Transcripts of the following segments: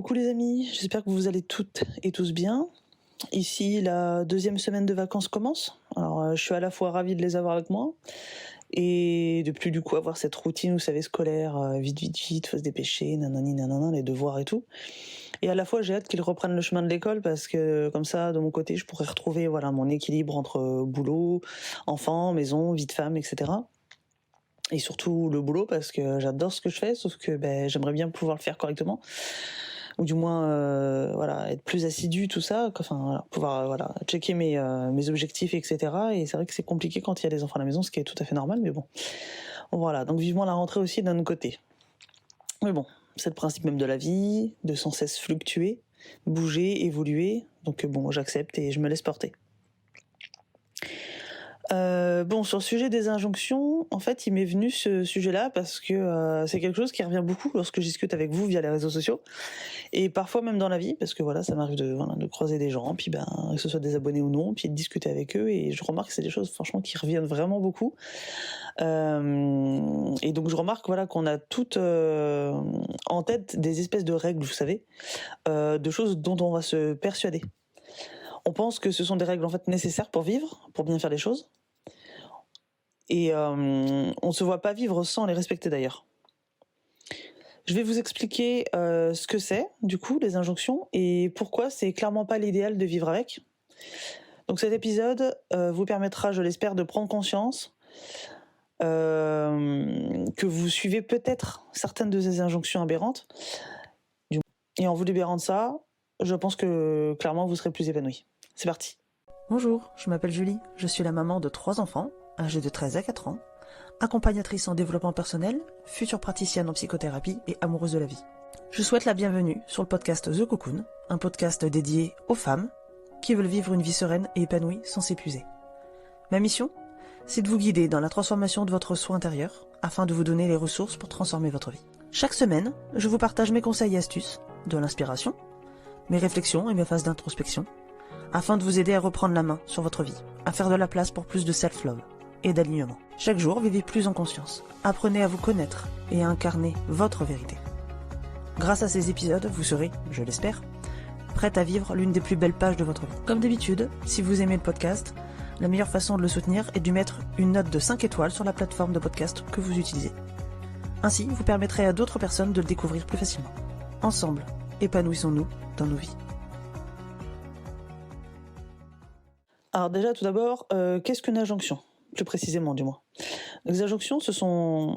Coucou les amis, j'espère que vous allez toutes et tous bien. Ici, la deuxième semaine de vacances commence. Alors, je suis à la fois ravie de les avoir avec moi et de plus du coup avoir cette routine, vous savez, scolaire, vite, faut se dépêcher, nanani, nanana, les devoirs et tout. Et à la fois, j'ai hâte qu'ils reprennent le chemin de l'école parce que comme ça, de mon côté, je pourrais retrouver mon équilibre entre boulot, enfants, maison, vie de femme, etc. Et surtout le boulot parce que j'adore ce que je fais, sauf que j'aimerais bien pouvoir le faire correctement. Ou du moins être plus assidu, tout ça, pouvoir checker mes objectifs, etc. Et c'est vrai que c'est compliqué quand il y a des enfants à la maison, ce qui est tout à fait normal, mais bon. Voilà, donc vivement la rentrée aussi d'un autre côté. Mais bon, c'est le principe même de la vie, de sans cesse fluctuer, bouger, évoluer, donc bon, j'accepte et je me laisse porter. Sur le sujet des injonctions, en fait, il m'est venu ce sujet-là parce que c'est quelque chose qui revient beaucoup lorsque je discute avec vous via les réseaux sociaux et parfois même dans la vie, parce que ça m'arrive de croiser des gens, puis que ce soit des abonnés ou non, puis de discuter avec eux et je remarque que c'est des choses franchement qui reviennent vraiment beaucoup. Et donc je remarque qu'on a toutes en tête des espèces de règles, vous savez, de choses dont on va se persuader. On pense que ce sont des règles en fait nécessaires pour vivre, pour bien faire les choses. Et on se voit pas vivre sans les respecter d'ailleurs. Je vais vous expliquer ce que c'est, du coup, les injonctions, et pourquoi c'est clairement pas l'idéal de vivre avec. Donc cet épisode vous permettra, je l'espère, de prendre conscience que vous suivez peut-être certaines de ces injonctions aberrantes. Et en vous libérant de ça, je pense que clairement vous serez plus épanoui. C'est parti. Bonjour, je m'appelle Julie, je suis la maman de 3 enfants, âgés de 13 à 4 ans, accompagnatrice en développement personnel, future praticienne en psychothérapie et amoureuse de la vie. Je souhaite la bienvenue sur le podcast The Cocoon, un podcast dédié aux femmes qui veulent vivre une vie sereine et épanouie sans s'épuiser. Ma mission, c'est de vous guider dans la transformation de votre soi intérieur afin de vous donner les ressources pour transformer votre vie. Chaque semaine, je vous partage mes conseils et astuces, de l'inspiration, mes réflexions et mes phases d'introspection, afin de vous aider à reprendre la main sur votre vie, à faire de la place pour plus de self-love et d'alignement. Chaque jour, vivez plus en conscience. Apprenez à vous connaître et à incarner votre vérité. Grâce à ces épisodes, vous serez, je l'espère, prête à vivre l'une des plus belles pages de votre vie. Comme d'habitude, si vous aimez le podcast, la meilleure façon de le soutenir est de mettre une note de 5 étoiles sur la plateforme de podcast que vous utilisez. Ainsi, vous permettrez à d'autres personnes de le découvrir plus facilement. Ensemble, épanouissons-nous dans nos vies. Alors déjà, tout d'abord, qu'est-ce qu'une injonction ? Plus précisément, du moins. Les injonctions, ce sont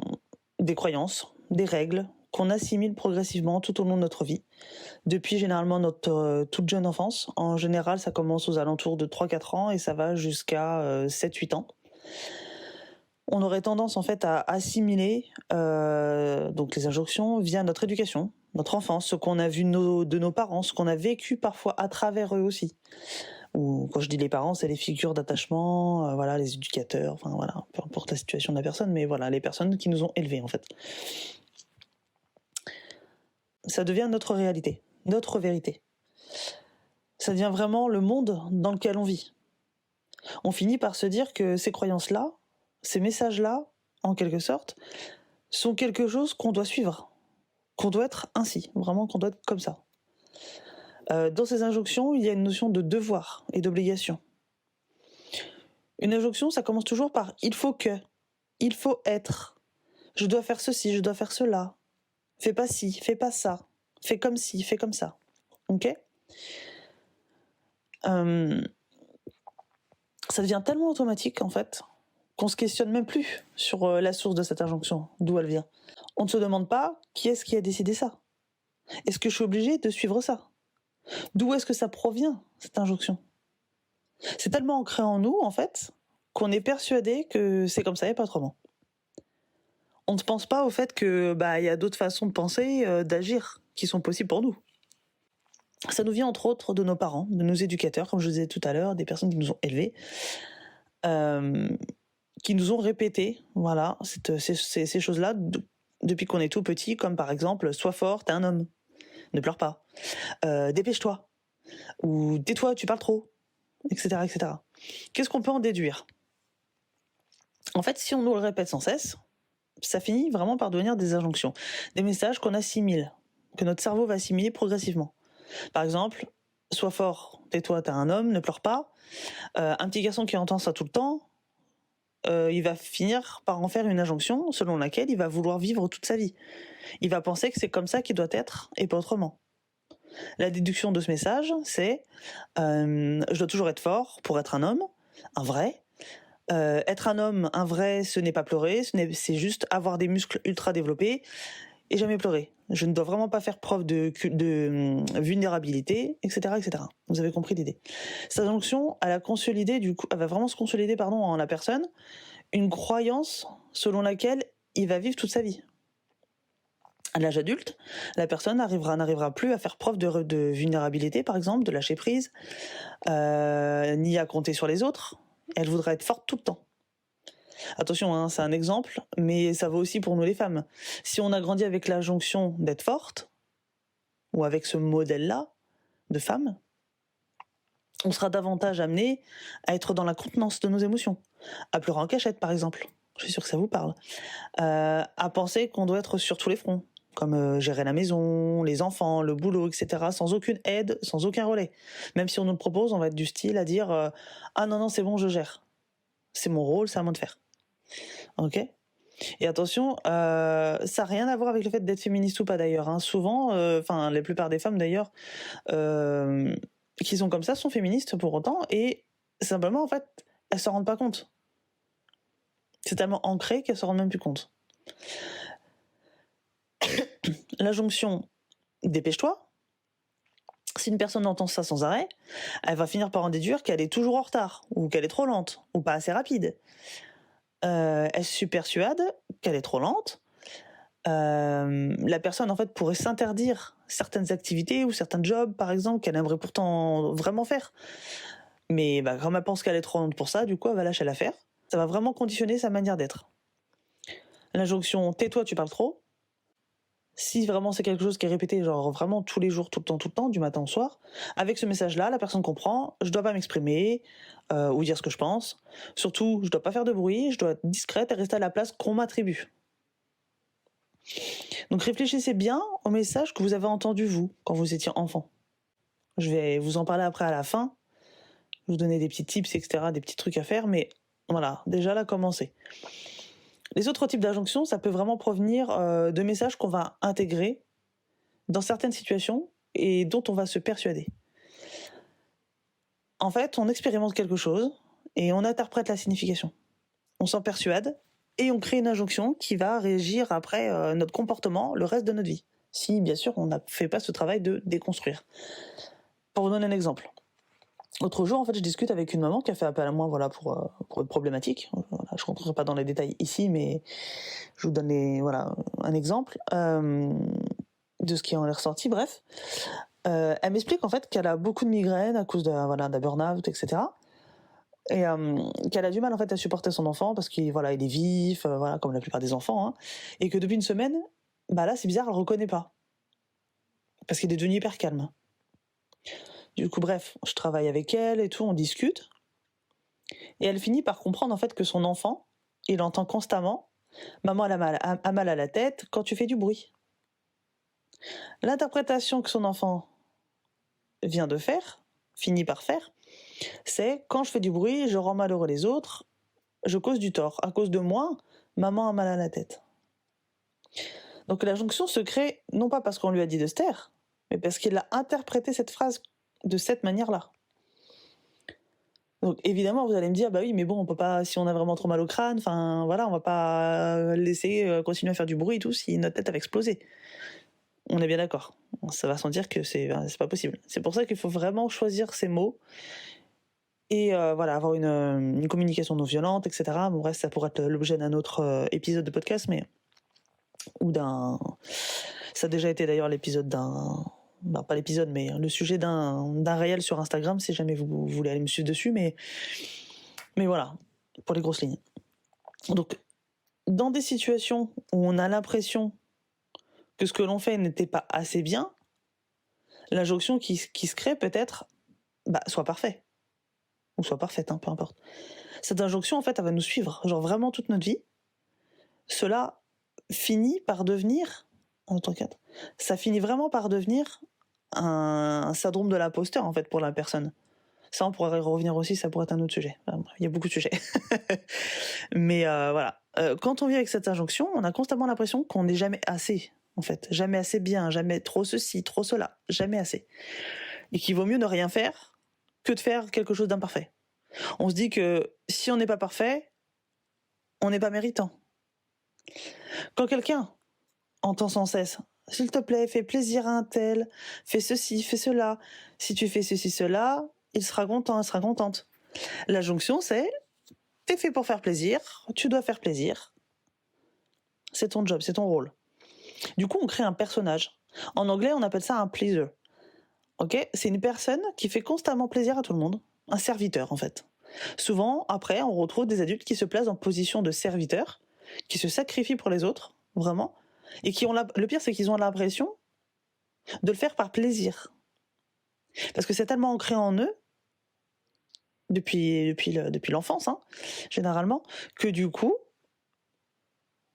des croyances, des règles qu'on assimile progressivement tout au long de notre vie, depuis généralement notre toute jeune enfance. En général, ça commence aux alentours de 3-4 ans et ça va jusqu'à 7-8 ans. On aurait tendance en fait à assimiler donc les injonctions via notre éducation, notre enfance, ce qu'on a vu de nos parents, ce qu'on a vécu parfois à travers eux aussi. Ou quand je dis les parents, c'est les figures d'attachement, les éducateurs, peu importe la situation de la personne, mais les personnes qui nous ont élevés en fait. Ça devient notre réalité, notre vérité. Ça devient vraiment le monde dans lequel on vit. On finit par se dire que ces croyances-là, ces messages-là, en quelque sorte, sont quelque chose qu'on doit suivre, qu'on doit être ainsi, vraiment qu'on doit être comme ça. Dans ces injonctions, il y a une notion de devoir et d'obligation. Une injonction, ça commence toujours par « il faut que »,« il faut être »,« je dois faire ceci, je dois faire cela »,« fais pas ci, fais pas ça »,« fais comme ci, fais comme ça ». Ok ? Ça devient tellement automatique, en fait, qu'on se questionne même plus sur la source de cette injonction, d'où elle vient. On ne se demande pas qui est-ce qui a décidé ça. Est-ce que je suis obligée de suivre ça ? D'où est-ce que ça provient, cette injonction ? C'est tellement ancré en nous, en fait, qu'on est persuadé que c'est comme ça et pas autrement. On ne pense pas au fait que y a d'autres façons de penser, d'agir, qui sont possibles pour nous. Ça nous vient entre autres de nos parents, de nos éducateurs, comme je disais tout à l'heure, des personnes qui nous ont élevés, qui nous ont répété, ces choses-là depuis qu'on est tout petit, comme par exemple, sois fort, t'es un homme, ne pleure pas, dépêche-toi, ou tais-toi, tu parles trop, etc., etc. Qu'est-ce qu'on peut en déduire ? En fait, si on nous le répète sans cesse, ça finit vraiment par devenir des injonctions, des messages qu'on assimile que notre cerveau va assimiler progressivement. Par exemple, sois fort, tais-toi, t'es un homme, ne pleure pas. Un petit garçon qui entend ça tout le temps, il va finir par en faire une injonction selon laquelle il va vouloir vivre toute sa vie. Il va penser que c'est comme ça qu'il doit être et pas autrement. La déduction de ce message, c'est je dois toujours être fort pour être un homme, un vrai. Être un homme, un vrai, ce n'est pas pleurer, c'est juste avoir des muscles ultra développés et jamais pleurer. Je ne dois vraiment pas faire preuve de vulnérabilité, etc., etc. Vous avez compris l'idée. Cette injonction, elle va vraiment se consolider en la personne une croyance selon laquelle il va vivre toute sa vie. À l'âge adulte, la personne n'arrivera plus à faire preuve de vulnérabilité, par exemple, de lâcher prise, ni à compter sur les autres. Elle voudra être forte tout le temps. Attention, hein, c'est un exemple, mais ça vaut aussi pour nous les femmes. Si on a grandi avec l'injonction d'être forte, ou avec ce modèle-là de femme, on sera davantage amené à être dans la contenance de nos émotions, à pleurer en cachette par exemple, je suis sûre que ça vous parle, à penser qu'on doit être sur tous les fronts, comme gérer la maison, les enfants, le boulot, etc., sans aucune aide, sans aucun relais. Même si on nous le propose, on va être du style à dire ah non, c'est bon, je gère. C'est mon rôle, c'est à moi de faire. Ok ? Et attention, ça n'a rien à voir avec le fait d'être féministe ou pas d'ailleurs. Hein. Souvent, la plupart des femmes d'ailleurs, qui sont comme ça, sont féministes pour autant, et simplement, en fait, elles s'en rendent pas compte. C'est tellement ancré qu'elles s'en rendent même plus compte. L'injonction « dépêche-toi », si une personne entend ça sans arrêt, elle va finir par en déduire qu'elle est toujours en retard, ou qu'elle est trop lente, ou pas assez rapide. Elle se persuade qu'elle est trop lente. La personne, en fait, pourrait s'interdire certaines activités ou certains jobs, par exemple, qu'elle aimerait pourtant vraiment faire. Mais comme elle pense qu'elle est trop lente pour ça, du coup, elle va lâcher l'affaire. Ça va vraiment conditionner sa manière d'être. L'injonction « tais-toi, tu parles trop », si vraiment c'est quelque chose qui est répété, genre vraiment tous les jours, tout le temps, du matin au soir, avec ce message-là, la personne comprend, je dois pas m'exprimer, ou dire ce que je pense. Surtout, je dois pas faire de bruit, je dois être discrète et rester à la place qu'on m'attribue. Donc réfléchissez bien au message que vous avez entendu, vous, quand vous étiez enfant. Je vais vous en parler après à la fin, vous donner des petits tips, etc., des petits trucs à faire, mais voilà, déjà là, commencez. Les autres types d'injonctions, ça peut vraiment provenir de messages qu'on va intégrer dans certaines situations et dont on va se persuader. En fait, on expérimente quelque chose et on interprète la signification. On s'en persuade et on crée une injonction qui va régir après notre comportement le reste de notre vie. Si, bien sûr, on n'a fait pas ce travail de déconstruire. Pour vous donner un exemple. L'autre jour, en fait, je discute avec une maman qui a fait appel à moi pour une problématique. Voilà, je ne rentrerai pas dans les détails ici, mais je vous donne un exemple de ce qui en est ressorti. Bref, elle m'explique en fait qu'elle a beaucoup de migraines à cause d'un burn-out, etc. Et qu'elle a du mal en fait à supporter son enfant parce qu'il il est vif, comme la plupart des enfants, hein, et que depuis une semaine, là c'est bizarre, elle le reconnaît pas parce qu'il est devenu hyper calme. Du coup, bref, je travaille avec elle et tout, on discute. Et elle finit par comprendre en fait que son enfant, il entend constamment « Maman, elle a mal à la tête quand tu fais du bruit ». L'interprétation que son enfant finit par faire, c'est « Quand je fais du bruit, je rends malheureux les autres, je cause du tort. À cause de moi, maman a mal à la tête ». Donc la jonction se crée non pas parce qu'on lui a dit de se taire, mais parce qu'il a interprété cette phrase de cette manière-là. Donc évidemment, vous allez me dire, oui, mais bon, on peut pas, si on a vraiment trop mal au crâne, on va pas laisser continuer à faire du bruit et tout si notre tête va exploser. On est bien d'accord. Ça va sans dire que c'est pas possible. C'est pour ça qu'il faut vraiment choisir ses mots et avoir une communication non violente, etc. Bon, bref, ça pourrait être l'objet d'un autre épisode de podcast, ça a déjà été d'ailleurs l'épisode pas l'épisode, mais le sujet d'un réel sur Instagram, si jamais vous voulez aller me suivre dessus, mais voilà, pour les grosses lignes. Donc, dans des situations où on a l'impression que ce que l'on fait n'était pas assez bien, l'injonction qui se crée peut-être, soit parfait, ou soit parfaite, peu importe. Cette injonction, en fait, elle va nous suivre, genre vraiment toute notre vie. Cela finit par devenir 1, 2, 3, 4. Ça finit vraiment par devenir un syndrome de l'imposteur, en fait, pour la personne. Ça, on pourrait y revenir aussi, ça pourrait être un autre sujet. Il y a beaucoup de sujets. Mais voilà. Quand on vit avec cette injonction, on a constamment l'impression qu'on n'est jamais assez, en fait. Jamais assez bien, jamais trop ceci, trop cela. Jamais assez. Et qu'il vaut mieux ne rien faire que de faire quelque chose d'imparfait. On se dit que si on n'est pas parfait, on n'est pas méritant. Quand quelqu'un entend sans cesse « S'il te plaît, fais plaisir à un tel, fais ceci, fais cela. Si tu fais ceci, cela, il sera content, elle sera contente. » La jonction, c'est « T'es fait pour faire plaisir, tu dois faire plaisir. C'est ton job, c'est ton rôle. » Du coup, on crée un personnage. En anglais, on appelle ça un pleaser. Ok ? C'est une personne qui fait constamment plaisir à tout le monde. Un serviteur, en fait. Souvent, après, on retrouve des adultes qui se placent en position de serviteur, qui se sacrifient pour les autres, vraiment, et qui ont le pire, c'est qu'ils ont l'impression de le faire par plaisir. Parce que c'est tellement ancré en eux, depuis l'enfance, hein, généralement, que du coup,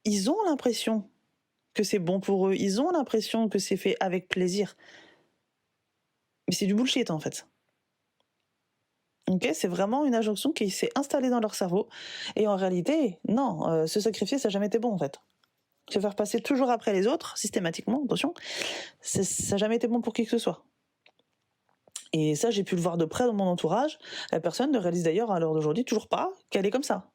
ils ont l'impression que c'est bon pour eux, ils ont l'impression que c'est fait avec plaisir. Mais c'est du bullshit, en fait. Ok, c'est vraiment une injonction qui s'est installée dans leur cerveau. Et en réalité, non, se sacrifier, ça n'a jamais été bon, en fait. Se faire passer toujours après les autres, systématiquement, attention, ça n'a jamais été bon pour qui que ce soit. Et ça, j'ai pu le voir de près dans mon entourage. La personne ne réalise d'ailleurs à l'heure d'aujourd'hui toujours pas qu'elle est comme ça.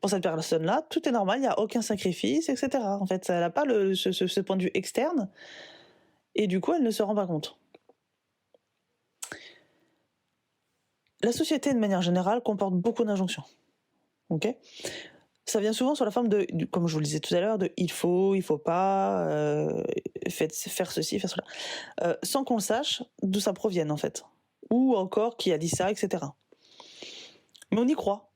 Pour cette personne-là, tout est normal, il n'y a aucun sacrifice, etc. En fait, elle n'a pas ce point de vue externe, et du coup, elle ne se rend pas compte. La société, de manière générale, comporte beaucoup d'injonctions. Ok ? Ça vient souvent sous la forme de, comme je vous le disais tout à l'heure, de il faut pas, faire ceci, faire cela. Sans qu'on sache d'où ça provienne, en fait. Ou encore qui a dit ça, etc. Mais on y croit.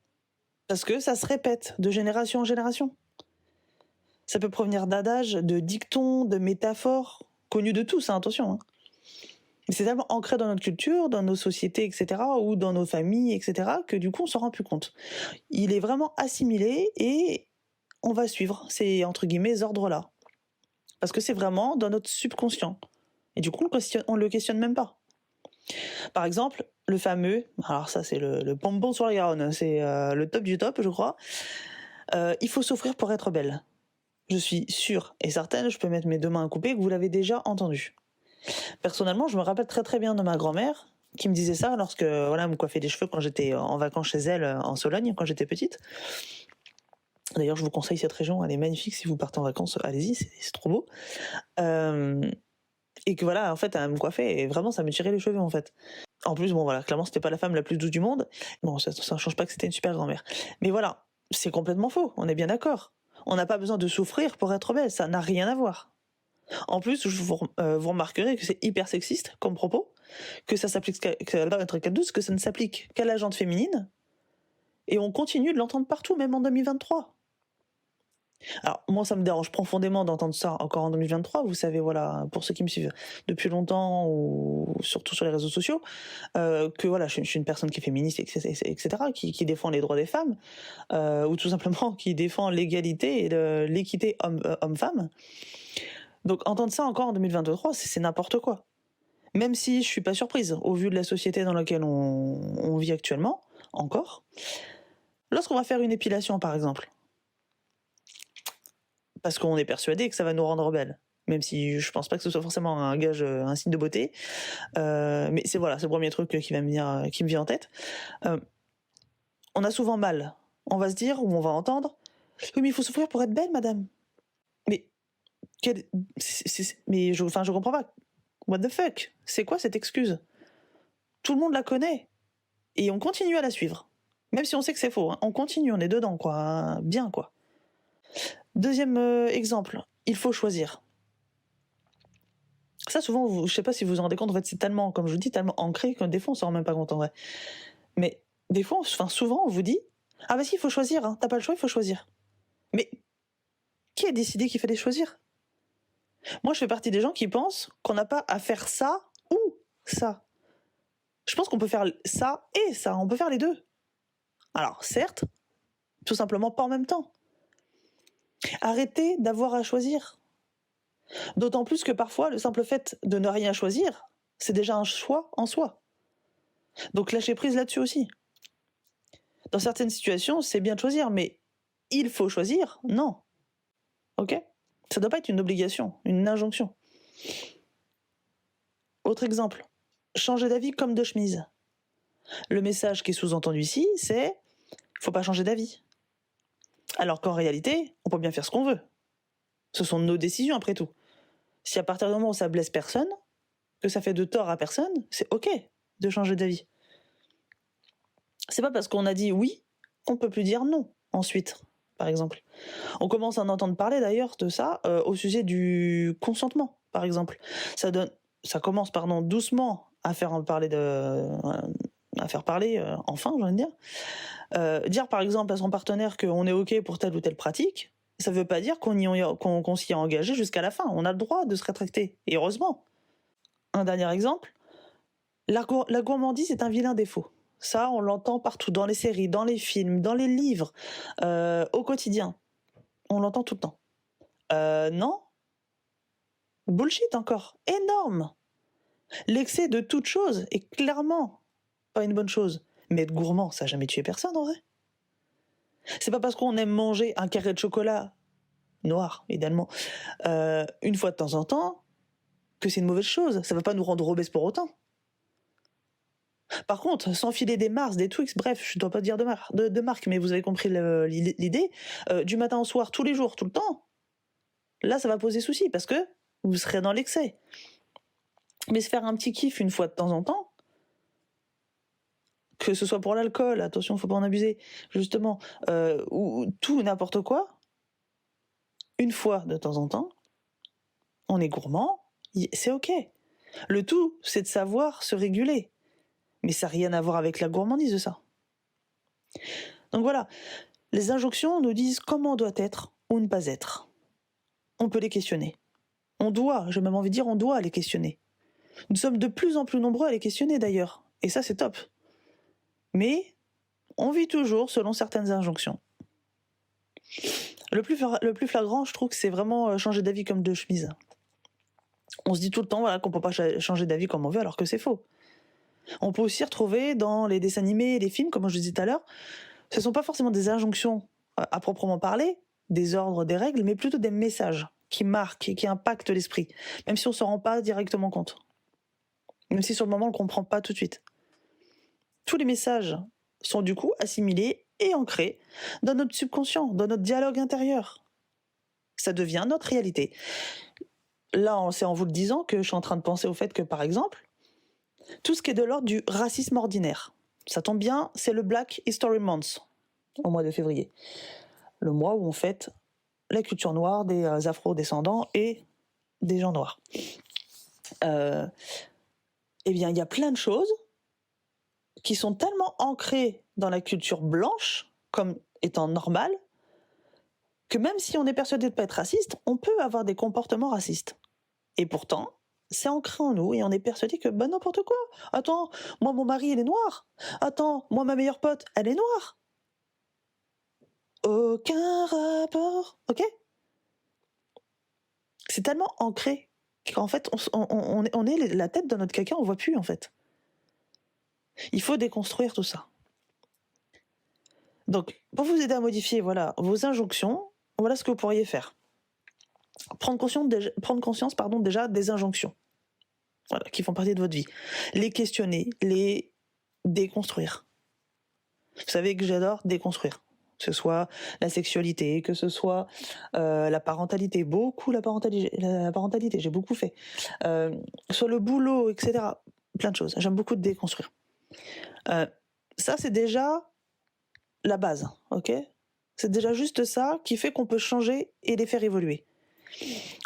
Parce que ça se répète de génération en génération. Ça peut provenir d'adages, de dictons, de métaphores, connus de tous, hein, attention. Hein. Mais c'est tellement ancré dans notre culture, dans nos sociétés, etc., ou dans nos familles, etc., que du coup, on s'en rend plus compte. Il est vraiment assimilé et on va suivre ces, entre guillemets, ordres-là. Parce que c'est vraiment dans notre subconscient. Et du coup, on le questionne même pas. Par exemple, le fameux, alors ça c'est le bonbon sur la Garonne, c'est le top du top, je crois. Il faut souffrir pour être belle. Je suis sûre et certaine, je peux mettre mes deux mains à couper, que vous l'avez déjà entendu. Personnellement, je me rappelle très très bien de ma grand-mère qui me disait ça lorsque elle me coiffait les cheveux quand j'étais en vacances chez elle en Sologne, quand j'étais petite. D'ailleurs, je vous conseille cette région, elle est magnifique. Si vous partez en vacances, allez-y, c'est trop beau. Et que voilà, en fait, elle me coiffait et vraiment, ça me tirait les cheveux, en fait. En plus, bon voilà, clairement, c'était pas la femme la plus douce du monde. Bon, ça change pas que c'était une super grand-mère. Mais voilà, c'est complètement faux, on est bien d'accord. On n'a pas besoin de souffrir pour être belle, ça n'a rien à voir. En plus, vous remarquerez que c'est hyper sexiste comme propos, que ça s'applique que ça ne s'applique qu'à la gente féminine, et on continue de l'entendre partout, même en 2023. Alors, moi, ça me dérange profondément d'entendre ça encore en 2023. Vous savez, voilà, pour ceux qui me suivent depuis longtemps ou surtout sur les réseaux sociaux, que voilà, je suis une personne qui est féministe, etc., qui défend les droits des femmes, ou tout simplement qui défend l'égalité et l'équité homme-femme. Donc, entendre ça encore en 2023, c'est n'importe quoi. Même si je suis pas surprise, au vu de la société dans laquelle on vit actuellement, encore. Lorsqu'on va faire une épilation, par exemple, parce qu'on est persuadé que ça va nous rendre belles. Même si je pense pas que ce soit forcément un gage, un signe de beauté. Mais c'est le premier truc qui me vient en tête. On a souvent mal. On va se dire, ou on va entendre, oui, mais il faut souffrir pour être belle, madame. Mais, je comprends pas. What the fuck? C'est quoi cette excuse? Tout le monde la connaît. Et on continue à la suivre. Même si on sait que c'est faux, hein. On continue, on est dedans, quoi. Hein. Bien, quoi. Deuxième exemple, il faut choisir. Ça, souvent, je sais pas si vous vous en rendez compte, en fait, c'est tellement, comme je vous dis, tellement ancré que des fois, on s'en rend même pas compte en vrai. Mais des fois, souvent, on vous dit, ah bah si, il faut choisir, hein. T'as pas le choix, il faut choisir. Mais qui a décidé qu'il fallait choisir? Moi, je fais partie des gens qui pensent qu'on n'a pas à faire ça ou ça. Je pense qu'on peut faire ça et ça, on peut faire les deux. Alors, certes, tout simplement pas en même temps. Arrêtez d'avoir à choisir. D'autant plus que parfois, le simple fait de ne rien choisir, c'est déjà un choix en soi. Donc lâcher prise là-dessus aussi. Dans certaines situations, c'est bien de choisir, mais il faut choisir? Non. Ok? Ça ne doit pas être une obligation, une injonction. Autre exemple, changer d'avis comme de chemise. Le message qui est sous-entendu ici, c'est « faut pas changer d'avis ». Alors qu'en réalité, on peut bien faire ce qu'on veut. Ce sont nos décisions après tout. Si à partir du moment où ça blesse personne, que ça fait de tort à personne, c'est ok de changer d'avis. C'est pas parce qu'on a dit oui qu'on peut plus dire non ensuite, par exemple. On commence à en entendre parler d'ailleurs de ça au sujet du consentement, par exemple. Ça commence doucement à faire parler enfin, j'ai envie de dire. Dire par exemple à son partenaire qu'on est ok pour telle ou telle pratique, ça veut pas dire qu'on s'y est engagé jusqu'à la fin. On a le droit de se rétracter, et heureusement. Un dernier exemple, la gourmandise est un vilain défaut. Ça, on l'entend partout, dans les séries, dans les films, dans les livres, au quotidien. On l'entend tout le temps. Non. Bullshit encore. Énorme. L'excès de toute chose est clairement pas une bonne chose. Mais être gourmand, ça n'a jamais tué personne en vrai. C'est pas parce qu'on aime manger un carré de chocolat, noir, idéalement, une fois de temps en temps, que c'est une mauvaise chose. Ça va pas nous rendre obèses pour autant. Par contre, s'enfiler des Mars, des Twix, bref, je ne dois pas dire de marque, mais vous avez compris l'idée, du matin au soir, tous les jours, tout le temps, là, ça va poser souci, parce que vous serez dans l'excès. Mais se faire un petit kiff une fois de temps en temps, que ce soit pour l'alcool, attention, faut pas en abuser, justement, ou tout n'importe quoi, une fois de temps en temps, on est gourmand, c'est ok. Le tout, c'est de savoir se réguler. Mais ça n'a rien à voir avec la gourmandise de ça. Donc voilà, les injonctions nous disent comment on doit être ou ne pas être. On peut les questionner. J'ai même envie de dire, on doit les questionner. Nous sommes de plus en plus nombreux à les questionner d'ailleurs, et ça c'est top. Mais on vit toujours selon certaines injonctions. Le plus flagrant, je trouve que c'est vraiment changer d'avis comme de chemise. On se dit tout le temps qu'on ne peut pas changer d'avis comme on veut, alors que c'est faux. On peut aussi retrouver dans les dessins animés et les films, comme je disais tout à l'heure, ce ne sont pas forcément des injonctions à proprement parler, des ordres, des règles, mais plutôt des messages qui marquent et qui impactent l'esprit, même si on ne s'en rend pas directement compte. Même si sur le moment on ne comprend pas tout de suite. Tous les messages sont du coup assimilés et ancrés dans notre subconscient, dans notre dialogue intérieur. Ça devient notre réalité. Là, c'est en vous le disant que je suis en train de penser au fait que, par exemple, tout ce qui est de l'ordre du racisme ordinaire. Ça tombe bien, c'est le Black History Month, au mois de février. Le mois où on fête la culture noire des afro-descendants et des gens noirs. Eh bien, il y a plein de choses qui sont tellement ancrées dans la culture blanche, comme étant normales, que même si on est persuadé de ne pas être raciste, on peut avoir des comportements racistes. Et pourtant, c'est ancré en nous et on est persuadé que n'importe quoi. Attends, moi mon mari il est noir. Attends, moi ma meilleure pote elle est noire. Aucun rapport, ok? C'est tellement ancré qu'en fait on est la tête dans notre caca, on voit plus en fait. Il faut déconstruire tout ça. Donc pour vous aider à modifier vos injonctions, voilà ce que vous pourriez faire. Prendre conscience déjà des injonctions. Qui font partie de votre vie. Les questionner, les déconstruire. Vous savez que j'adore déconstruire. Que ce soit la sexualité, que ce soit la parentalité. Beaucoup la parentalité, j'ai beaucoup fait. Sur le boulot, etc. Plein de choses. J'aime beaucoup déconstruire. Ça, c'est déjà la base, ok ? C'est déjà juste ça qui fait qu'on peut changer et les faire évoluer.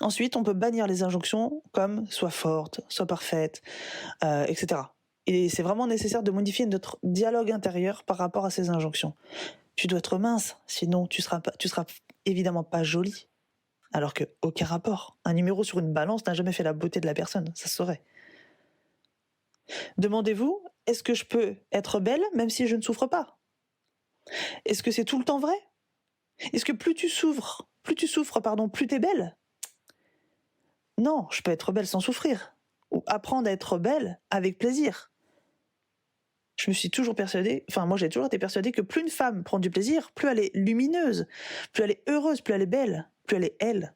Ensuite, on peut bannir les injonctions comme sois forte, sois parfaite, etc. Et c'est vraiment nécessaire de modifier notre dialogue intérieur par rapport à ces injonctions. Tu dois être mince, sinon tu seras évidemment pas jolie. Alors que aucun rapport. Un numéro sur une balance n'a jamais fait la beauté de la personne, ça se saurait. Demandez-vous, est-ce que je peux être belle même si je ne souffre pas ? Est-ce que c'est tout le temps vrai ? Est-ce que plus tu souffres, plus t'es belle ? Non, je peux être belle sans souffrir. Ou apprendre à être belle avec plaisir. Je me suis toujours persuadée, moi j'ai toujours été persuadée que plus une femme prend du plaisir, plus elle est lumineuse, plus elle est heureuse, plus elle est belle, plus elle est elle.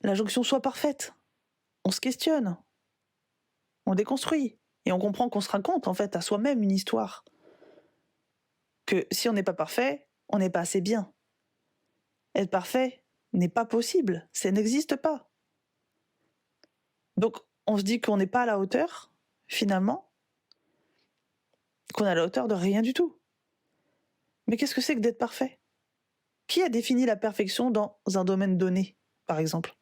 L'injonction soit parfaite. On se questionne, on déconstruit, et on comprend qu'on se raconte en fait à soi-même une histoire. Que si on n'est pas parfait, on n'est pas assez bien. Être parfait n'est pas possible, ça n'existe pas. Donc on se dit qu'on n'est pas à la hauteur, finalement, qu'on est à la hauteur de rien du tout. Mais qu'est-ce que c'est que d'être parfait ? Qui a défini la perfection dans un domaine donné, par exemple ?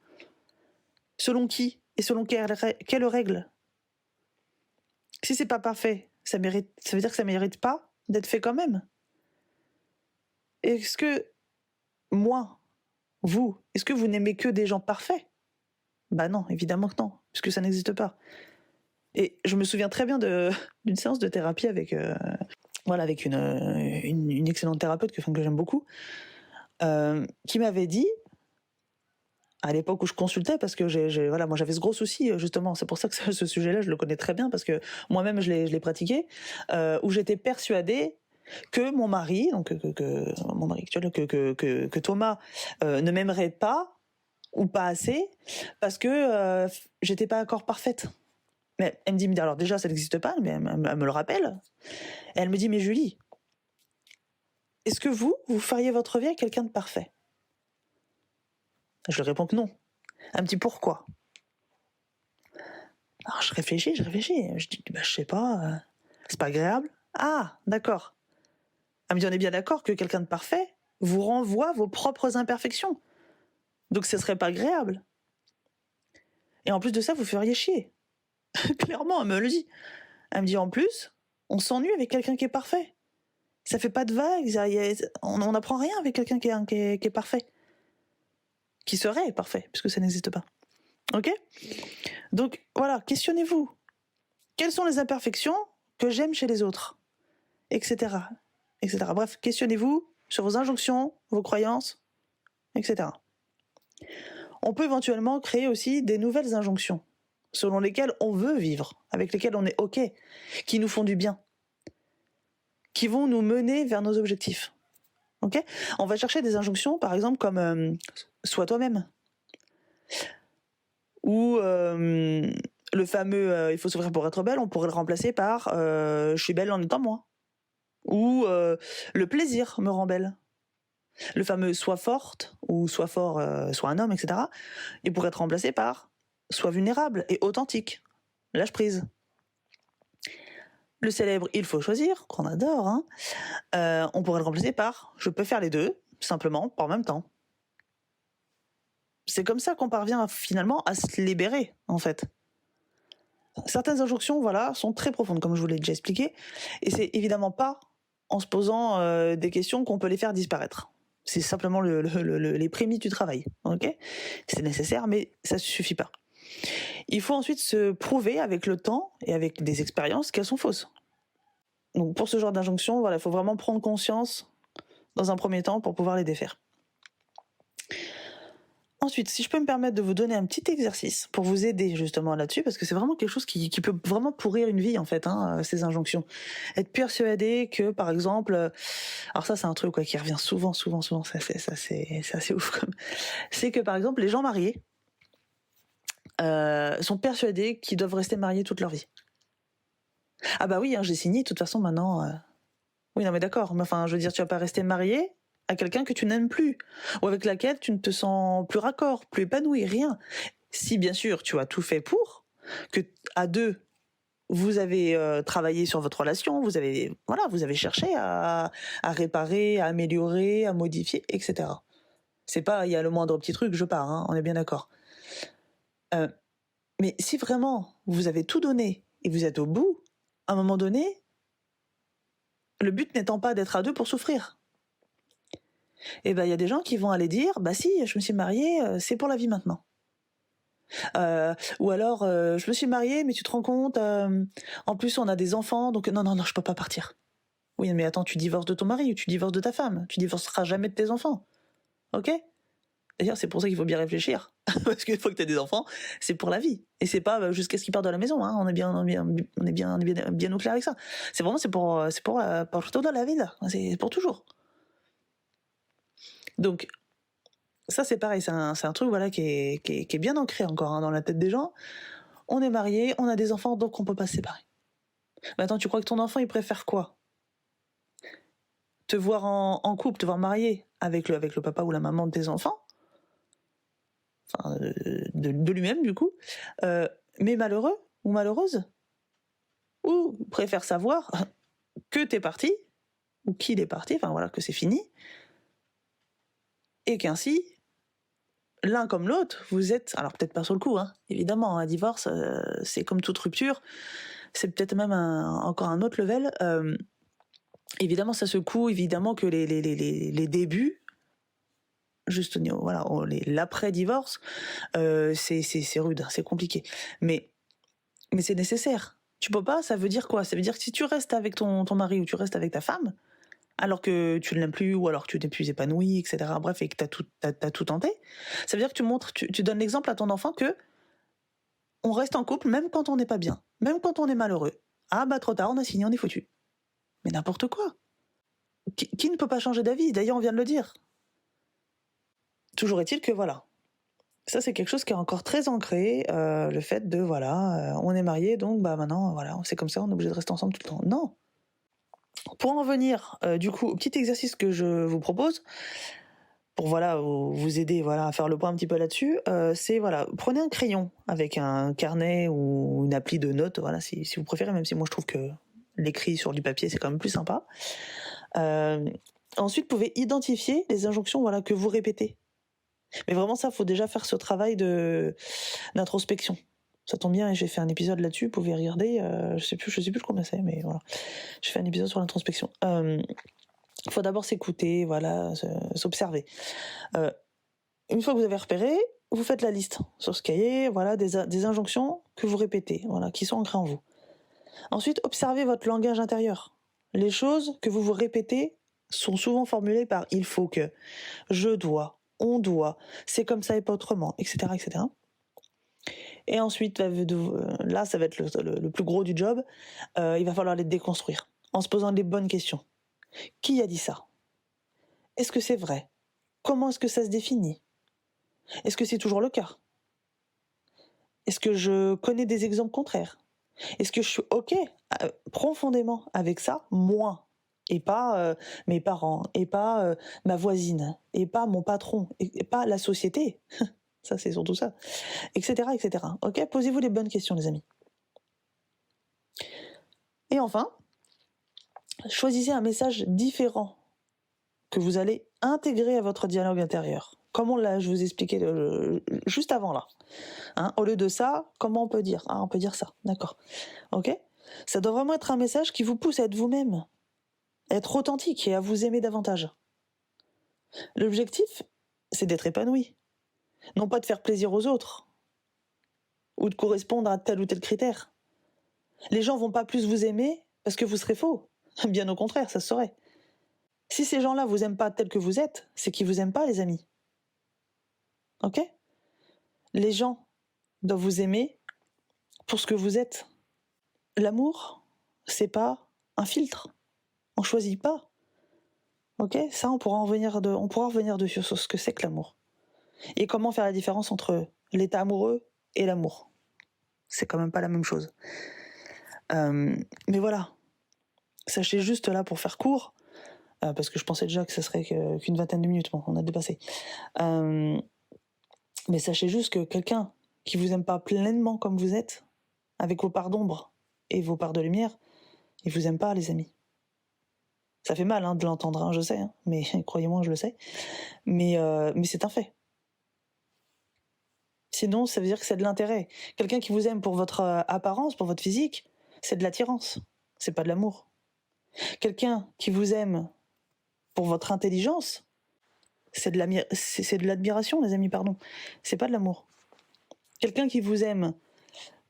Selon qui et selon quelle règle ? Si c'est pas parfait, ça veut dire que ça mérite pas d'être fait quand même. Est-ce que moi, vous, est-ce que vous n'aimez que des gens parfaits ? Bah non, évidemment que non, puisque ça n'existe pas. Et je me souviens très bien d'une séance de thérapie avec une excellente thérapeute que j'aime beaucoup, qui m'avait dit, à l'époque où je consultais, parce que moi j'avais ce gros souci, justement, c'est pour ça que ce sujet-là, je le connais très bien, parce que moi-même je l'ai pratiqué, où j'étais persuadée que mon mari, mon mari actuel, que Thomas ne m'aimerait pas, ou pas assez, parce que j'étais pas encore parfaite. Mais elle me dit, alors déjà ça n'existe pas, mais elle me le rappelle. Et elle me dit, mais Julie, est-ce que vous feriez votre vie avec quelqu'un de parfait ? Je lui réponds que non. Elle me dit, pourquoi ? Alors je réfléchis, je dis, je sais pas, c'est pas agréable. Ah, d'accord. Elle me dit, on est bien d'accord que quelqu'un de parfait vous renvoie vos propres imperfections. Donc ce serait pas agréable. Et en plus de ça, vous feriez chier. Clairement, elle me le dit. Elle me dit, en plus, on s'ennuie avec quelqu'un qui est parfait. Ça fait pas de vagues, on n'apprend rien avec quelqu'un qui est parfait. Qui serait parfait, puisque ça n'existe pas. Ok ? Donc voilà, questionnez-vous. Quelles sont les imperfections que j'aime chez les autres ? Etc. Etc. Bref, questionnez-vous sur vos injonctions, vos croyances, etc. On peut éventuellement créer aussi des nouvelles injonctions, selon lesquelles on veut vivre, avec lesquelles on est OK, qui nous font du bien, qui vont nous mener vers nos objectifs. Ok ? On va chercher des injonctions, par exemple, comme sois toi-même. Ou le fameux il faut s'ouvrir pour être belle, on pourrait le remplacer par je suis belle en étant moi. Ou le plaisir me rend belle. Le fameux sois forte ou sois fort, sois un homme, etc. Il pourrait être remplacé par sois vulnérable et authentique. Lâche prise. Le célèbre il faut choisir, qu'on adore, on pourrait le remplacer par je peux faire les deux, simplement, en même temps. C'est comme ça qu'on parvient finalement à se libérer, en fait. Certaines injonctions, sont très profondes, comme je vous l'ai déjà expliqué, et c'est évidemment pas en se posant des questions qu'on peut les faire disparaître. C'est simplement les prémices du travail, ok ? C'est nécessaire, mais ça ne suffit pas. Il faut ensuite se prouver avec le temps et avec des expériences qu'elles sont fausses. Donc pour ce genre d'injonction, il faut vraiment prendre conscience dans un premier temps pour pouvoir les défaire. Ensuite, si je peux me permettre de vous donner un petit exercice pour vous aider justement là-dessus, parce que c'est vraiment quelque chose qui peut vraiment pourrir une vie en fait, ces injonctions. Être persuadé que, par exemple, alors ça c'est un truc qui revient souvent, c'est assez ouf comme. C'est que par exemple les gens mariés sont persuadés qu'ils doivent rester mariés toute leur vie. Ah bah oui, j'ai signé, de toute façon maintenant. Oui non mais d'accord, mais enfin je veux dire tu vas pas rester marié à quelqu'un que tu n'aimes plus, ou avec laquelle tu ne te sens plus raccord, plus épanoui, rien. Si bien sûr tu as tout fait pour, que à deux, vous avez travaillé sur votre relation, vous avez cherché à réparer, à améliorer, à modifier, etc. C'est pas, il y a le moindre petit truc, je pars, on est bien d'accord. Mais si vraiment vous avez tout donné et vous êtes au bout, à un moment donné, le but n'étant pas d'être à deux pour souffrir. Et ben il y a des gens qui vont aller dire bah si je me suis mariée, c'est pour la vie maintenant. Ou alors je me suis mariée mais tu te rends compte en plus on a des enfants donc non je peux pas partir. Oui mais attends, tu divorces de ton mari ou tu divorces de ta femme, tu divorceras jamais de tes enfants. OK ? D'ailleurs, c'est pour ça qu'il faut bien réfléchir. Parce qu'une fois que tu as des enfants, c'est pour la vie. Et c'est pas jusqu'à ce qu'ils partent de la maison. Hein. On est bien au clair avec ça. C'est vraiment pour toute la vie. C'est pour toujours. Donc, ça, c'est pareil. C'est un truc voilà, qui est bien ancré encore dans la tête des gens. On est mariés, on a des enfants, donc on peut pas se séparer. Mais attends, tu crois que ton enfant, il préfère quoi? Te voir en couple, te voir marié avec le papa ou la maman de tes enfants, enfin, de lui-même du coup, mais malheureux ou malheureuse, ou préfère savoir que t'es parti, ou qu'il est parti, enfin voilà, que c'est fini, et qu'ainsi, l'un comme l'autre, vous êtes, alors peut-être pas sur le coup, hein, évidemment, un divorce, c'est comme toute rupture, c'est peut-être même encore un autre level, évidemment ça secoue, évidemment que les débuts, juste au niveau, voilà, l'après-divorce, c'est rude, c'est compliqué. Mais c'est nécessaire. Tu peux pas, ça veut dire quoi? Ça veut dire que si tu restes avec ton mari ou tu restes avec ta femme, alors que tu ne l'aimes plus ou alors que tu n'es plus épanoui, etc. Bref, et que t'as tout tenté, ça veut dire que tu donnes l'exemple à ton enfant que on reste en couple même quand on n'est pas bien, même quand on est malheureux. Ah bah trop tard, on a signé, on est foutu. Mais n'importe quoi. Qui ne peut pas changer d'avis? D'ailleurs, on vient de le dire. Toujours est-il que voilà. Ça, c'est quelque chose qui est encore très ancré, le fait de, voilà, on est mariés, donc bah maintenant, voilà, c'est comme ça, on est obligé de rester ensemble tout le temps. Non. Pour en venir, du coup, au petit exercice que je vous propose, pour voilà, vous aider voilà, à faire le point un petit peu là-dessus, c'est, voilà, prenez un crayon avec un carnet ou une appli de notes, voilà, si vous préférez, même si moi je trouve que l'écrit sur du papier, c'est quand même plus sympa. Ensuite, vous pouvez identifier les injonctions voilà, que vous répétez. Mais vraiment, ça, faut déjà faire ce travail d'introspection. Ça tombe bien, et j'ai fait un épisode là-dessus, vous pouvez regarder, je sais plus combien c'est, mais voilà. J'ai fait un épisode sur l'introspection. Faut d'abord s'écouter, voilà, s'observer. Une fois que vous avez repéré, vous faites la liste sur ce cahier, voilà, des injonctions que vous répétez, voilà, qui sont ancrées en vous. Ensuite, observez votre langage intérieur. Les choses que vous vous répétez sont souvent formulées par « il faut que »,« je dois »,« on doit »,« c'est comme ça et pas autrement », etc. etc. Et ensuite, là, ça va être le plus gros du job, il va falloir les déconstruire, en se posant les bonnes questions. Qui a dit ça? Est-ce que c'est vrai? Comment est-ce que ça se définit? Est-ce que c'est toujours le cas? Est-ce que je connais des exemples contraires? Est-ce que je suis OK profondément avec ça, moi, et pas mes parents, et pas ma voisine, et pas mon patron, et pas la société? Ça, c'est surtout ça, etc., etc. OK, posez-vous les bonnes questions, les amis. Et enfin, choisissez un message différent que vous allez intégrer à votre dialogue intérieur. Comme je vous expliquais juste avant là. Hein, au lieu de ça, comment on peut dire? Ah, on peut dire ça, d'accord. Ok? Ça doit vraiment être un message qui vous pousse à être vous-même, à être authentique et à vous aimer davantage. L'objectif, c'est d'être épanoui. Non pas de faire plaisir aux autres, ou de correspondre à tel ou tel critère. Les gens vont pas plus vous aimer parce que vous serez faux. Bien au contraire, ça se saurait. Si ces gens-là vous aiment pas tel que vous êtes, c'est qu'ils vous aiment pas, les amis. Ok? Les gens doivent vous aimer pour ce que vous êtes. L'amour, c'est pas un filtre. On choisit pas. Ok? Ça, on pourra revenir dessus sur ce que c'est que l'amour. Et comment faire la différence entre l'état amoureux et l'amour. C'est quand même pas la même chose. Mais voilà. Sachez juste là, pour faire court, parce que je pensais déjà que ça serait qu'une vingtaine de minutes. Bon, on a dépassé. Mais sachez juste que quelqu'un qui vous aime pas pleinement comme vous êtes, avec vos parts d'ombre et vos parts de lumière, il vous aime pas, les amis. Ça fait mal de l'entendre, je sais, mais croyez-moi, je le sais. Mais c'est un fait. Sinon, ça veut dire que c'est de l'intérêt. Quelqu'un qui vous aime pour votre apparence, pour votre physique, c'est de l'attirance. C'est pas de l'amour. Quelqu'un qui vous aime pour votre intelligence, c'est de l'admiration, les amis, pardon. C'est pas de l'amour. Quelqu'un qui vous aime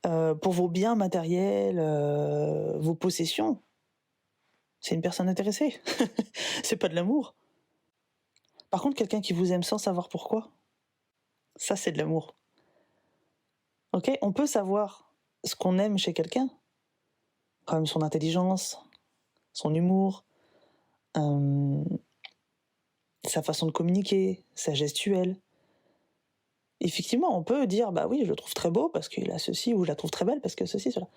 pour vos biens matériels, vos possessions, c'est une personne intéressée. C'est pas de l'amour. Par contre, quelqu'un qui vous aime sans savoir pourquoi, Ça, c'est de l'amour. Ok, on peut savoir ce qu'on aime chez quelqu'un, comme son intelligence, son humour, sa façon de communiquer, sa gestuelle. Effectivement, on peut dire, bah oui, je le trouve très beau parce qu'il a ceci, ou je la trouve très belle parce que ceci, cela.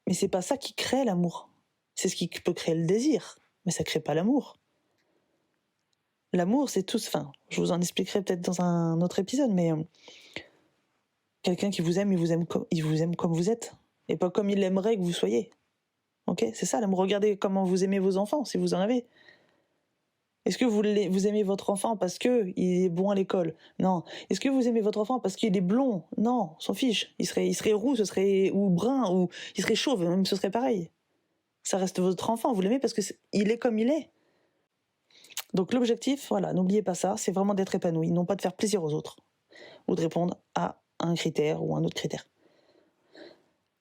Mais c'est pas ça qui crée l'amour. C'est ce qui peut créer le désir, mais ça crée pas l'amour. L'amour, c'est tout. Enfin, je vous en expliquerai peut-être dans un autre épisode, mais quelqu'un qui vous aime, il vous aime comme vous êtes, et pas comme il aimerait que vous soyez. Ok, c'est ça l'amour. Regardez comment vous aimez vos enfants, si vous en avez. Est-ce que vous aimez votre enfant parce qu'il est bon à l'école? Non. Est-ce que vous aimez votre enfant parce qu'il est blond? Non, on s'en fiche. Il serait roux, ou brun, ou il serait chauve, même ce serait pareil. Ça reste votre enfant, vous l'aimez parce qu'il est comme il est. Donc l'objectif, voilà, n'oubliez pas ça, c'est vraiment d'être épanoui, non pas de faire plaisir aux autres, ou de répondre à un critère ou un autre critère.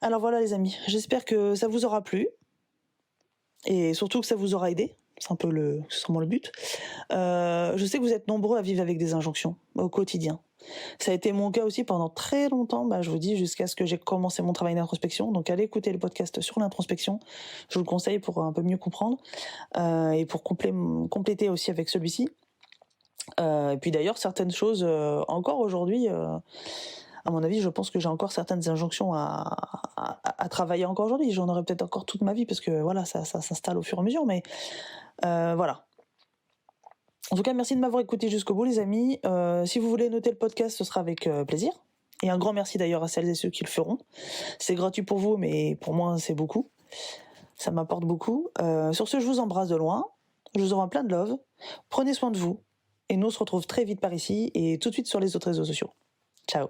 Alors voilà les amis, j'espère que ça vous aura plu, et surtout que ça vous aura aidé. C'est sûrement le but. Je sais que vous êtes nombreux à vivre avec des injonctions au quotidien. Ça a été mon cas aussi pendant très longtemps, je vous dis, jusqu'à ce que j'ai commencé mon travail d'introspection. Donc allez écouter le podcast sur l'introspection, je vous le conseille pour un peu mieux comprendre, et pour compléter aussi avec celui-ci. Et puis d'ailleurs, certaines choses, encore aujourd'hui, à mon avis, je pense que j'ai encore certaines injonctions à travailler encore aujourd'hui. J'en aurai peut-être encore toute ma vie, parce que voilà, ça s'installe au fur et à mesure, mais voilà. En tout cas, merci de m'avoir écouté jusqu'au bout, les amis. Si vous voulez noter le podcast, ce sera avec plaisir. Et un grand merci d'ailleurs à celles et ceux qui le feront. C'est gratuit pour vous, mais pour moi, c'est beaucoup. Ça m'apporte beaucoup. Sur ce, je vous embrasse de loin. Je vous envoie plein de love. Prenez soin de vous. Et nous, on se retrouve très vite par ici et tout de suite sur les autres réseaux sociaux. Ciao.